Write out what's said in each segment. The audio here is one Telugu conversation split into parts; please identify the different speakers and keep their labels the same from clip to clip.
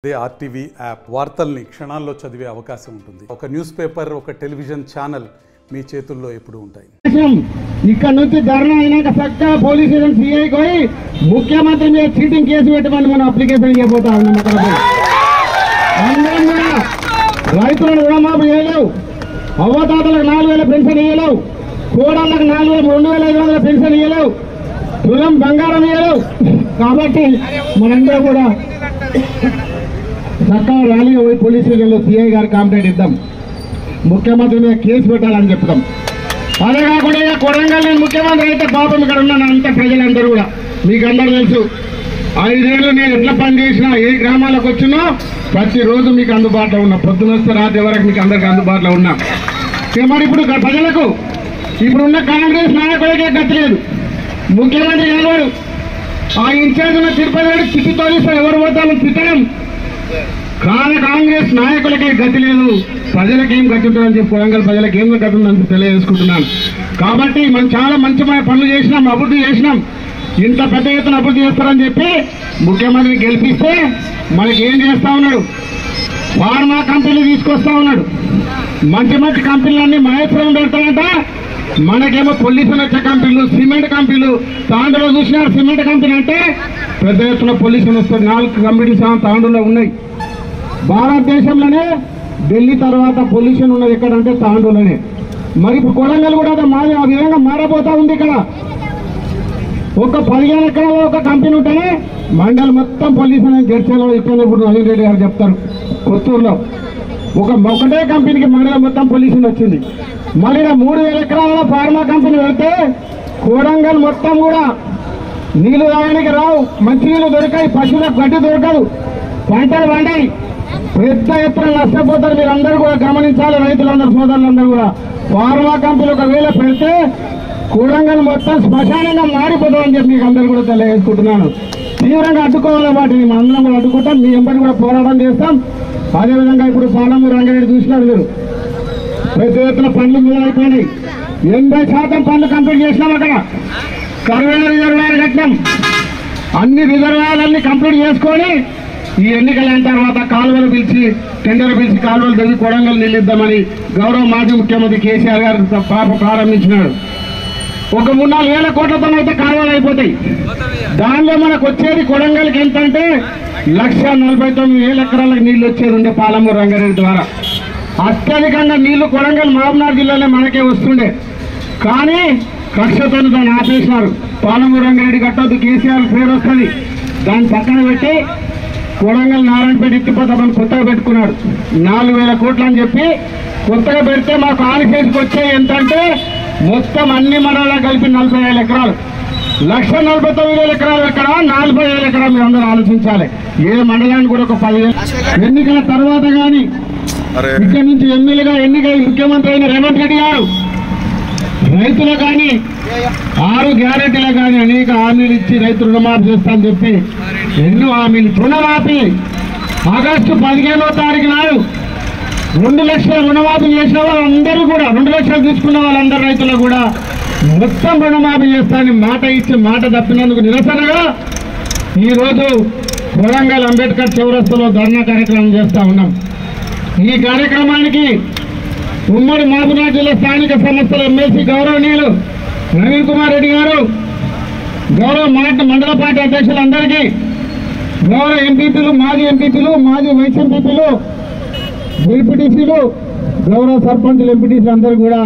Speaker 1: అదే ఆర్టీవీ యాప్ వార్తల్ని క్షణాల్లో చదివే అవకాశం ఉంటుంది. ఒక న్యూస్ పేపర్, ఒక టెలివిజన్ ఛానల్ మీ చేతుల్లో ఎప్పుడు ఉంటాయి.
Speaker 2: ఇక్కడ నుంచి ధర్నా అయినాక చక్కగా పోలీస్ స్టేషన్ సిఐకి పోయి ముఖ్యమంత్రి మీద చీటింగ్ కేసు పెట్టమని మనం అప్లికేషన్ చేయబోతా ఉన్నాం. అందరం కూడా రైతులను రుణమాఫీ చేయలేవు, అవ్వతాతలకు 4,000 పెన్షన్ ఇవ్వలేవు, కోడళ్ళకు 2,500 పెన్షన్ ఇవ్వలేవు, తులం బంగారం ఇవ్వలేవు. కాబట్టి మనందరూ కూడా చక్కగా ర్యాలీగా పోయి పోలీస్ స్టేషన్లో సిఐ గారు కంప్లైంట్ ఇద్దాం, ముఖ్యమంత్రి మీద కేసు పెట్టాలని చెప్తాం. అదే కాకుండా ఇక కొడంగల్ నేను ముఖ్యమంత్రి అయితే పాపం ఇక్కడ ఉన్నాను అంత ప్రజలందరూ కూడా మీకు అందరూ తెలుసు. 5 ఏళ్ళు నేను ఎట్లా పనిచేసినా, ఏ గ్రామాలకు వచ్చినా ప్రతిరోజు మీకు అందుబాటులో ఉన్నా, పొద్దున వస్తే రాత్రి వరకు మీకు అందరికి అందుబాటులో ఉన్నా. మరి ఇప్పుడు ప్రజలకు ఇప్పుడున్న కాంగ్రెస్ నాయకులకే గతి లేదు, ముఖ్యమంత్రి కలవాడు, ఆ ఇన్ఛార్జ్ ఉన్న తిరుపతి తిట్టి తోలిస్తే ఎవరు పోతామో తిట్టడం. కాంగ్రెస్ నాయకులకే గతి లేదు, ప్రజలకు ఏం గతి ఉంటుందని చెప్పి కొడంగల్ ప్రజలకు ఏం గతి ఉందని తెలియజేసుకుంటున్నాను. కాబట్టి మనం చాలా మంచి పనులు చేసినాం, అభివృద్ధి చేసినాం. ఇంత పెద్ద ఎత్తున అభివృద్ధి చేస్తారని చెప్పి ముఖ్యమంత్రిని గెలిపిస్తే మనకి ఏం చేస్తా ఉన్నాడు, ఫార్మా కంపెనీలు తీసుకొస్తా ఉన్నాడు. మంచి మంచి కంపెనీలన్నీ మహేశ్వరం పెడతాడంట, మనకేమో పొల్యూషన్ వచ్చే కంపెనీలు, సిమెంట్ కంపెనీలు. తాండూలో చూసినారు సిమెంట్ కంపెనీ అంటే పెద్ద ఎత్తున పొల్యూషన్ వస్తుంది. 4 కంపెనీస్ తాండూలో ఉన్నాయి. భారతదేశంలోనే ఢిల్లీ తర్వాత పొల్యూషన్ ఉన్నది ఎక్కడంటే తాండూలోనే. మరి ఇప్పుడు కొడంగల్ కూడా మాది ఆ విధంగా మారబోతా ఉంది. ఇక్కడ ఒక 15 ఎకరాల్లో ఒక కంపెనీ ఉంటేనే మండలం మొత్తం పొల్యూషన్ అని జడ్చలో ఇక్కడ ఇప్పుడు నవీన్ రెడ్డి గారు చెప్తారు. కొత్తూరులో ఒకటే కంపెనీకి మండలం మొత్తం పొల్యూషన్ వచ్చింది. మళ్ళీ 3,000 ఎకరాలలో ఫార్మా కంపెనీ పెడితే కొడంగల్ మొత్తం కూడా నీళ్లు తాగడానికి రావు, మంచి నీళ్లు దొరికాయి, పశువులకు గడ్డి దొరకదు, పంటలు పండాయి, పెద్ద ఎత్తున నష్టపోతారు. మీరు అందరూ కూడా గమనించాలి, రైతులందరూ సోదరులందరూ కూడా. ఫార్మా కంపెనీ ఒకవేళ పెడితే కొడంగల్ మొత్తం శ్మశానంగా మారిపోతామని చెప్పి మీకు అందరూ కూడా తెలియజేసుకుంటున్నాను. తీవ్రంగా అడ్డుకోవాలి, వాటిని మనం అందరం కూడా అడ్డుకుంటాం, మీ ఎంబడి కూడా పోరాటం చేస్తాం. అదేవిధంగా ఇప్పుడు పాలమూరు రంగారెడ్డి చూసినారు మీరు, పెద్ద ఎత్తున పనులు మొదలైపోయినాయి. 80% పనులు కంప్లీట్ చేసినాం. అక్కడ కరువైన రిజర్వాయర్ కట్టినాం, అన్ని రిజర్వాయర్లన్నీ కంప్లీట్ చేసుకొని ఈ ఎన్నికలైన తర్వాత కాలువలు పిలిచి టెండర్ పిలిచి కాలువలు తగ్గి కొడంగల్ నిలిద్దామని గౌరవ మాజీ ముఖ్యమంత్రి కేసీఆర్ గారు ప్రారంభించినాడు. ఒక 3-4 వేల కోట్లతో అయితే కాలువలు అయిపోతాయి. దానిలో మనకు వచ్చేది కొడంగల్కి ఎంత అంటే 1,49,000 ఎకరాలకు నీళ్లు వచ్చేది ఉండే పాలమూరు రంగారెడ్డి ద్వారా. అత్యధికంగా నీళ్లు కొడంగల్ మహబూబ్నగర్ జిల్లాలో మనకే వస్తుండే, కానీ కక్షతో దాన్ని ఆపేసినారు. పాలమూరు రంగారెడ్డి కట్టొద్దు, కేసీఆర్ పేరు వస్తుంది, దాన్ని పక్కన పెట్టి కొడంగల్ నారాయణపేట ఎత్తిపోతామని కొత్తగా పెట్టుకున్నాడు. 4,000 కోట్లు అని చెప్పి కొత్తగా పెడితే మాకు ఆనికేసుకు వచ్చే ఎంత అంటే మొత్తం అన్ని మండలాలు కలిపి 40,000 ఎకరాలు. 1,49,000 ఎకరాలు ఎక్కడ, 40,000 ఎకరాలు. మీరు అందరూ ఆలోచించాలి. ఏ మండలానికి కూడా ఒక 10,000. ఎన్నికల తర్వాత కానీ ఇక్కడ నుంచి ఎమ్మెల్యేగా ఎన్నికై ముఖ్యమంత్రి అయిన రేవంత్ రెడ్డి గారు రైతులు కానీ 6 గ్యారెంటీలు కానీ అనేక హామీలు ఇచ్చి రైతు రుణమాఫీ చేస్తామని చెప్పి ఎన్నో హామీలు. రుణమాఫీ ఆగస్టు 15వ తారీఖు నాడు 2 లక్షల రుణమాఫీ చేసిన వాళ్ళందరూ కూడా, 2 లక్షలు తీసుకున్న వాళ్ళందరూ రైతులు కూడా మొత్తం రుణమాఫీ చేస్తానని మాట ఇచ్చి మాట తప్పినందుకు నిరసనగా ఈరోజు కొడంగల్ అంబేద్కర్ చౌరస్తాలో ధర్నా కార్యక్రమం చేస్తా ఉన్నాం. ఈ కార్యక్రమానికి ఉమ్మడి మహబూబ్నగర్ జిల్లా స్థానిక సంస్థల ఎమ్మెల్సీ గౌరవనీయులు నవీన్ కుమార్ రెడ్డి గారు, గౌరవ మండల పార్టీ అధ్యక్షులందరికీ, గౌరవ ఎంపీపీలు, మాజీ ఎంపీపీలు, మాజీ వైస్ ఎంపీపీలు, డిప్యూటీసీలు, గౌరవ సర్పంచులు, ఎంపీటీసీలు అందరూ కూడా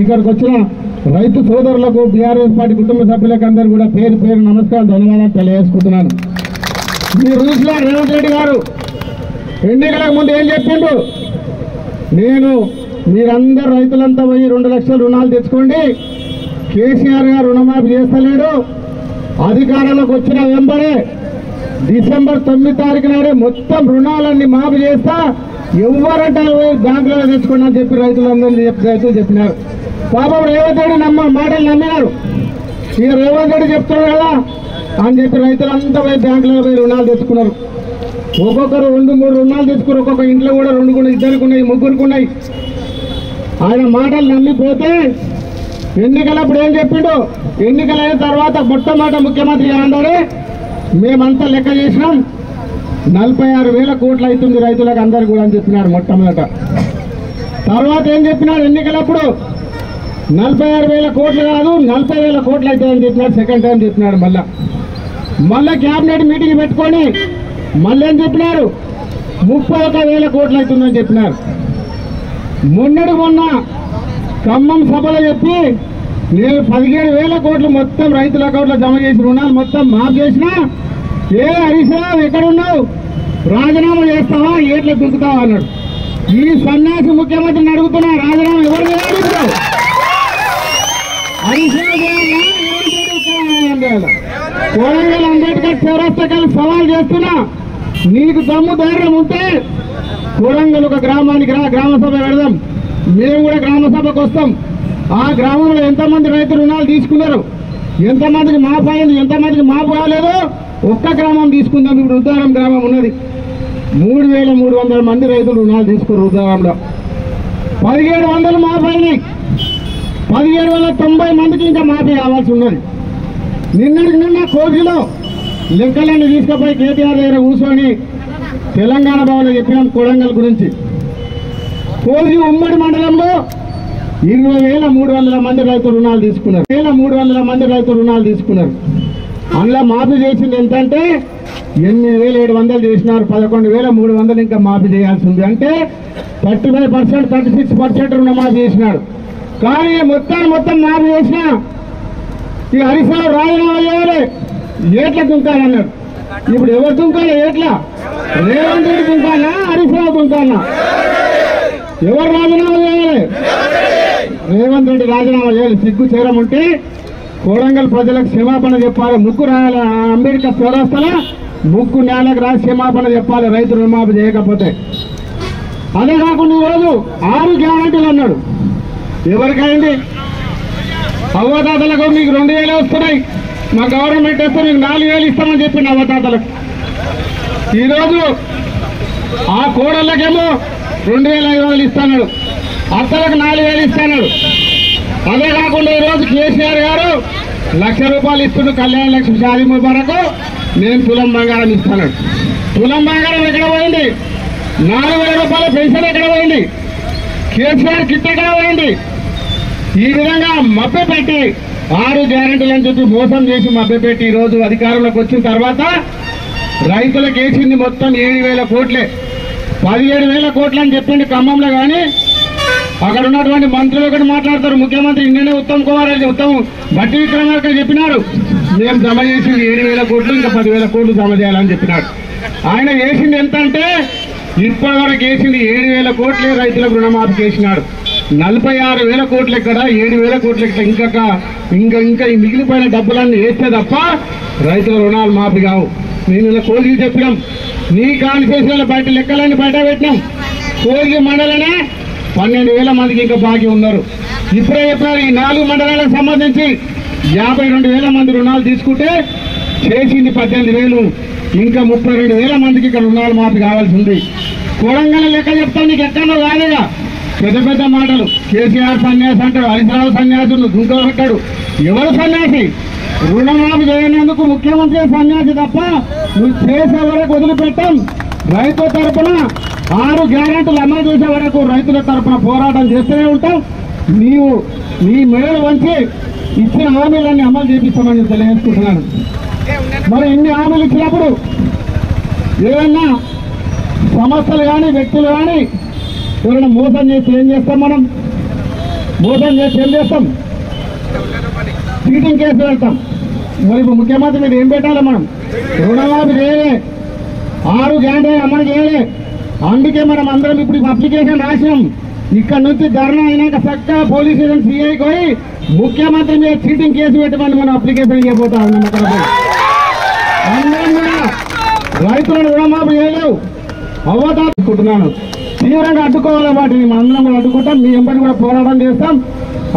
Speaker 2: ఇక్కడికి వచ్చిన రైతు సోదరులకు, బీఆర్ఎస్ పార్టీ కుటుంబ సభ్యులకు అందరూ కూడా పేరు పేరు నమస్కారం, ధన్యవాదాలు తెలియజేసుకుంటున్నాను. మీరు చూసిన రేవంత్ రెడ్డి గారు ఎన్నికలకు ముందు ఏం చెప్పిండు, మీరందరూ రైతులంతా పోయి 2 లక్షల రుణాలు తెచ్చుకోండి, కేసీఆర్ గారు రుణమాఫీ చేస్తలేడు, అధికారంలోకి వచ్చిన వెంబడే డిసెంబర్ 9 తారీఖు నాడే మొత్తం రుణాలన్నీ మాఫీ చేస్తా, ఎవరంటే బ్యాంకులో తెచ్చుకోండి అని చెప్పి రైతులు చెప్పినారు. పాపం రేవంత్ రెడ్డి మాటలు నమ్మినారు. ఇక రేవంత్ రెడ్డి చెప్తున్నాడు కదా అని చెప్పి రైతులంతా పోయి బ్యాంకులో పోయి రుణాలు తెచ్చుకున్నారు. ఒక్కొక్కరు 2-3 రుణాలు తెచ్చుకున్నారు. ఒక్కొక్క ఇంట్లో కూడా 2 కూడా, 2 ఉన్నాయి, 3 ఉన్నాయి. ఆయన మాటలు నమ్మిపోతే ఎన్నికలప్పుడు ఏం చెప్పిండు, ఎన్నికలైన తర్వాత మొట్టమొదట ముఖ్యమంత్రి గారు అన్నాడే మేమంతా లెక్క చేసినాం, 46,000 కోట్లు అవుతుంది రైతులకు అందరు కూడా అని చెప్పినాడు మొట్టమొదట. తర్వాత ఏం చెప్పినాడు ఎన్నికలప్పుడు 46,000 కోట్లు కాదు 40,000 కోట్లు అవుతాయని చెప్పినాడు. సెకండ్ టైం చెప్పినాడు. మళ్ళా క్యాబినెట్ మీటింగ్ పెట్టుకొని మళ్ళీ ఏం చెప్పినారు 31,000 కోట్లు అవుతుందని చెప్పినారు. మొన్న ఖమ్మం సభలో చెప్పి నేను 17,000 కోట్లు మొత్తం రైతుల అకౌంట్లో జమ చేసి రుణాలు మొత్తం మాఫ్ చేసినా ఏ హరీష్ రావు ఎక్కడున్నావు రాజీనామా చేస్తావా ఏట్లా దుంకుతావా అన్నాడు. ఈ సన్యాసి ముఖ్యమంత్రిని అడుగుతున్నా రాజీనామా ఎవరు చేయాలి? హరీష్ రావు చేయాలా? కొడంగల్ అంబేద్కర్ చౌరస్తాకి సవాల్ చేస్తున్నా నీకు దమ్ము ధైర్యం ఉంటే కొడంగల్ ఒక గ్రామానికి రా, గ్రామ సభ పెడదాం. మేము కూడా గ్రామ సభకు వస్తాం. ఆ గ్రామంలో ఎంతమంది రైతులు రుణాలు తీసుకున్నారు, ఎంతమందికి మాపు అయింది, ఎంతమందికి మాపు కాలేదు ఒక్క గ్రామం తీసుకుందాం. ఇప్పుడు రుద్దారం గ్రామం ఉన్నది 3,300 మంది రైతులు రుణాలు తీసుకున్నారు. రుద్దారంలో 1,700 మాపు అయినాయి. 1,790 మందికి ఇంకా మాఫీ కావాల్సి ఉన్నది. నిన్న కోర్టులో లెక్కలన్నీ తీసుకుపోయి కేటీఆర్ దగ్గర కూర్చొని తెలంగాణ భవన్లో చెప్పినాం కొడంగల్ గురించి. కోసి ఉమ్మడి మండలంలో 20,300 మంది రైతు రుణాలు తీసుకున్నారు. 300 మంది రైతు రుణాలు తీసుకున్నారు. అందులో మాఫీ చేసింది ఎంతంటే 8,700 చేసినారు. 11,300 ఇంకా మాఫీ చేయాల్సి ఉంది. అంటే 35%, 36% రుణమాఫీ చేసినాడు. కానీ మొత్తం మాఫీ చేసినా ఇక హరీష్ రావు రాజీనామా చేయాలి, ఏట్ల దుంకాలన్నాడు. ఇప్పుడు ఎవరు దుంకాలి? ఏట్లా రేవంత్ రెడ్డి దుంకాలా హరీష్ రావు దుంకాలా? ఎవరు రాజీనామా చేయాలి? రేవంత్ రెడ్డి రాజీనామా చేయాలి. సిగ్గు చేరం ఉంటే కొడంగల్ ప్రజలకు క్షమాపణ చెప్పాలి. ముక్కు రాయాలి. అంబేద్కర్ చౌరస్తాల ముక్కు నేలకు రాసి క్షమాపణ చెప్పాలి రైతు రుణమాఫీ చేయకపోతే. అదే కాకుండా ఈరోజు 6 గ్యారంటీలు అన్నాడు. ఎవరికైంది? అవ్వదాతలకు మీకు 2,000 వస్తున్నాయి, మా గవర్నమెంట్ వస్తే మీకు 4,000 ఇస్తామని చెప్పింది అవ్వదాతలకు. ఈరోజు ఆ కోడళ్ళకేమో 2,500 ఇస్తాడు, అత్తలకు 4,000 ఇస్తాడు. అదే కాకుండా ఈరోజు కేసీఆర్ గారు ₹1,00,000 ఇస్తున్న కళ్యాణ లక్ష్మి షాదీ ముబారకు నేను తులం బంగారం ఇస్తాను. తులం బంగారం ఎక్కడ పోయింది? 4,000 రూపాయల పెన్షన్ ఎక్కడ పోయింది? కేసీఆర్ కిట్ ఎక్కడ పోయింది? ఈ విధంగా మభ్యపెట్టి 6 గ్యారెంటీలు అని చెప్పి మోసం చేసి మభ్యపెట్టి ఈరోజు అధికారంలోకి వచ్చిన తర్వాత రైతులకు వేసింది మొత్తం 7,000 కోట్లే. 17,000 కోట్లు అని చెప్పింది ఖమ్మంలో. కానీ అక్కడ ఉన్నటువంటి మంత్రులు ఒకటి మాట్లాడతారు. ముఖ్యమంత్రి నిన్ననే ఉత్తమ్ బట్టి విక్రమార్క చెప్పినారు మేము జమ చేసింది 7,000 కోట్లు, ఇంకా 10,000 కోట్లు జమ చేయాలని చెప్పినాడు. ఆయన వేసింది ఎంత అంటే ఇప్పటి వరకు వేసింది 7,000 కోట్లే రైతులకు రుణమాఫీ చేసినాడు. 46,000 కోట్లు ఎక్కడ, 7,000 కోట్లు ఎక్కడ, ఇంకా ఈ మిగిలిపోయిన డబ్బులన్నీ వేస్తే తప్ప రైతుల రుణాలు మాఫీ కావు. నేను ఇలా కోరిక చెప్పినాం. నీ కాన్స్టిట్యూషన్ బయట లెక్కలన్నీ బయట పెట్టినాం. కోరిక మండలనే 12,000 మందికి ఇంకా బాకీ ఉన్నారు. ఇప్పుడే చెప్పినారు ఈ 4 మండలాలకు సంబంధించి 52,000 మంది రుణాలు తీసుకుంటే చేసింది 18,000, ఇంకా 32,000 మందికి ఇక్కడ రుణాలు మాఫీ కావాల్సి ఉంది. కొడంగల్ లెక్క చెప్తాను నీకు ఎక్కడో కాలేగా. పెద్ద మాటలు. కేసీఆర్ సన్యాసి అంటాడు, హరీష్ రావు సన్యాసి, దుంకలు పెట్టాడు. ఎవరు సన్యాసి? రుణమాఫీ చేయనందుకు ముఖ్యమంత్రి సన్యాసి తప్ప నువ్వు చేసే వరకు వదిలిపెట్టాం. రైతుల తరఫున 6 గ్యారెంటీలు అమలు చేసే వరకు రైతుల తరఫున పోరాటం చేస్తూనే ఉంటాం. నీవు నీ మేలు వంచి ఇచ్చిన హామీలన్నీ అమలు చేపిస్తామని తెలియజేసుకుంటున్నాను. మరి ఇన్ని హామీలు ఇచ్చినప్పుడు ఏదన్నా సంస్థలు కానీ వ్యక్తులు కానీ ఎవరైనా మోసం చేసి ఏం చేస్తాం? మనం మోసం చేసి ఏం చేస్తాం? చీటింగ్ కేసు పెడతాం. మరి ఇప్పుడు ముఖ్యమంత్రి మీద ఏం పెట్టాలి? మనం రుణమాఫీ చేయలే, 6 గ్యారెంటీలు అమలు చేయలే. అందుకే మనం అందరం ఇప్పుడు అప్లికేషన్ రాసినాం. ఇక్కడ నుంచి ధర్నా అయినాక చక్కగా పోలీస్ స్టేషన్ సిఐకి పోయి ముఖ్యమంత్రి మీద చీటింగ్ కేసు పెట్టమని మనం అప్లికేషన్ ఇవ్వబోతా ఉన్నాం. అక్కడ అందరం కూడా రైతులను రుణమాఫీ చేయలేవు అవ్వదాటుకుంటున్నాను. తీవ్రంగా అడ్డుకోవాలి. వాటిని అందరం కూడా అడ్డుకుంటాం. మీ ఎంబడి కూడా పోరాటం చేస్తాం.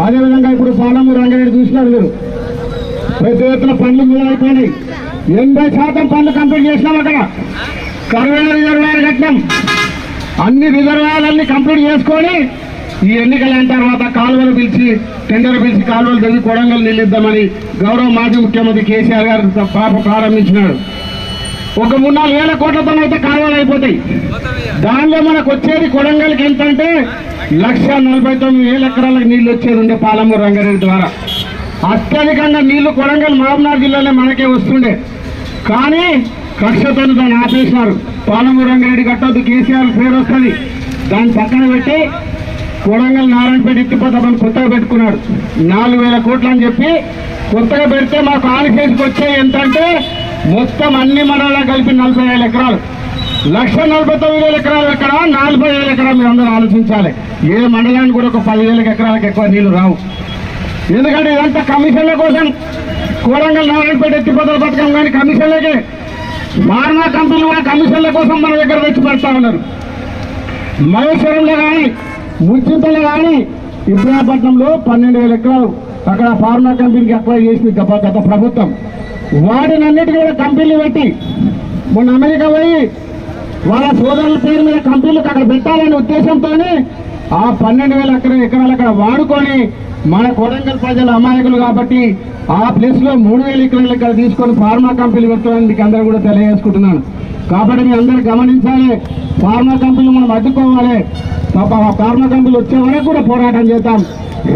Speaker 2: అదేవిధంగా ఇప్పుడు పాలమూరు రంగారెడ్డి చూసినారు మీరు, పెద్ద ఎత్తున పనులు మొదలైపోయినాయి. 80% పనులు కంప్లీట్ చేసినాం. అక్కడ కరువైన రిజర్వాయర్ కట్టినాం. అన్ని రిజర్వాయర్లన్నీ కంప్లీట్ చేసుకొని ఈ ఎన్నికలైన తర్వాత కాలువలు పిలిచి టెండర్ పిలిచి కాలువలు తవ్వి కొడంగల్ నిలిద్దామని గౌరవ మాజీ ముఖ్యమంత్రి కేసీఆర్ గారు ప్రారంభించినాడు. ఒక 3-4 వేల కోట్లతో అయితే కాలువలు అయిపోతాయి. దానిలో మనకు వచ్చేది కొడంగల్కి ఎంత అంటే 1,49,000 ఎకరాలకు నీళ్లు వచ్చేది ఉండే పాలమూరు రంగారెడ్డి ద్వారా. అత్యధికంగా నీళ్లు కొడంగల్ మహబూబ్నగర్ జిల్లాలో మనకే వస్తుండే. కానీ కక్షతో దాన్ని ఆపేసినారు. పాలమూరు రంగారెడ్డి కట్టొద్దు, కేసీఆర్ పేరు వస్తుంది, దాన్ని పక్కన పెట్టి కొడంగల్ నారాయణపేట ఎత్తిపోతామని కొత్తగా పెట్టుకున్నాడు. 4,000 కోట్లు అని చెప్పి కొత్తగా పెడితే మాకు ఆన్ఫేస్కి వచ్చే ఎంతంటే మొత్తం అన్ని మండలాలు కలిపి 40,000 ఎకరాలు. 1,49,000 ఎకరాలు ఎక్కడ, 40,000 ఎకరాలు మీరు అందరూ ఆలోచించాలి. ఏ మండలానికి కూడా ఒక 10,000 ఎకరాలకు ఎక్కువ నీళ్లు రావు. ఎందుకంటే ఇదంతా కమిషన్ల కోసం. కొడంగల్ నారాయణపేట ఎత్తిపోతల పథకం కానీ కమిషన్లకే. ఫార్మా కంపెనీలు కూడా కమిషన్ల కోసం మన దగ్గర తెచ్చి పెడతా ఉన్నారు. మహేశ్వరంలో కానీ ముచ్చింతలో కానీ ఇబ్రాహీంపట్నంలో 12,000 ఎకరాలు అక్కడ ఫార్మా కంపెనీకి అప్లై చేసింది గత ప్రభుత్వం. వాటిని అన్నిటికీ కూడా కంపెనీలు పెట్టి మొన్న అమెరికా పోయి వాళ్ళ సోదరుల పేరు మీద కంపెనీలకు అక్కడ పెట్టాలనే ఉద్దేశంతోనే ఆ 12,000 ఎకరాలు అక్కడ వాడుకొని మన కొడంగల్ ప్రజలు అమాయకులు కాబట్టి ఆ ప్లేస్ లో 3,000 ఎకరాలు ఇక్కడ తీసుకొని ఫార్మా కంపెనీలు పెడతామని మీకు అందరూ కూడా తెలియజేసుకుంటున్నాను. కాబట్టి మీ అందరూ గమనించాలి, ఫార్మా కంపెనీలు మనం అడ్డుకోవాలి. ఫార్మా కంపెనీలు వచ్చే వరకు కూడా పోరాటం చేద్దాం.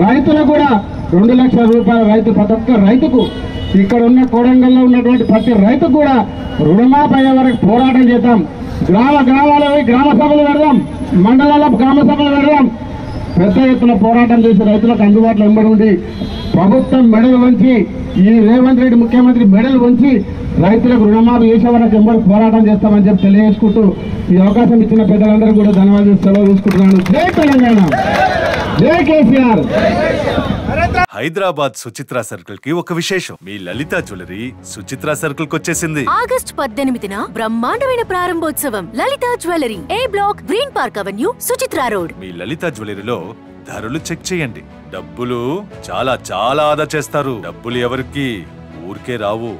Speaker 2: రైతులకు కూడా 2 లక్షల రూపాయల రైతు ప్రతి ఒక్క రైతుకు, ఇక్కడ ఉన్న కొడంగల్లో ఉన్నటువంటి ప్రతి రైతుకు కూడా రుణమాఫీ అయ్యే వరకు పోరాటం చేద్దాం. గ్రామాలలో గ్రామ సభలు పెడదాం, మండలాల గ్రామ సభలు పెడదాం. పెద్ద ఎత్తున పోరాటం చేసి రైతులకు అందుబాటులో ఇవ్వడం ఉండి ప్రభుత్వం మెడలు వంచి, ఈ రేవంత్ రెడ్డి ముఖ్యమంత్రి మెడలు వంచి రైతులకు రుణమాఫీ చేసే వరకు ఎంబడి పోరాటం చేస్తామని చెప్పి తెలియజేసుకుంటూ ఈ అవకాశం ఇచ్చిన పెద్దలందరూ కూడా ధన్యవాదాలు సెలవు తీసుకుంటున్నాను. జై తెలంగాణ, జై కేసీఆర్.
Speaker 3: హైదరాబాద్ సుచిత్ర సర్కిల్ కి ఒక విశేషం. మీ లలిత జ్యువెలరీ సుచిత్ర సర్కిల్ కి వచ్చేసింది.
Speaker 4: ఆగస్టు 18న బ్రహ్మాండమైన ప్రారంభోత్సవం. Lalitha jewellery, A block, green park avenue, Suchitra road.
Speaker 3: మీ లలిత జ్యువెలరీలో ధరలు చెక్ చేయండి. డబ్బులు చాలా చాలా ఆదా చేస్తారు. డబ్బులు ఎవరికి ఊరికే రావు.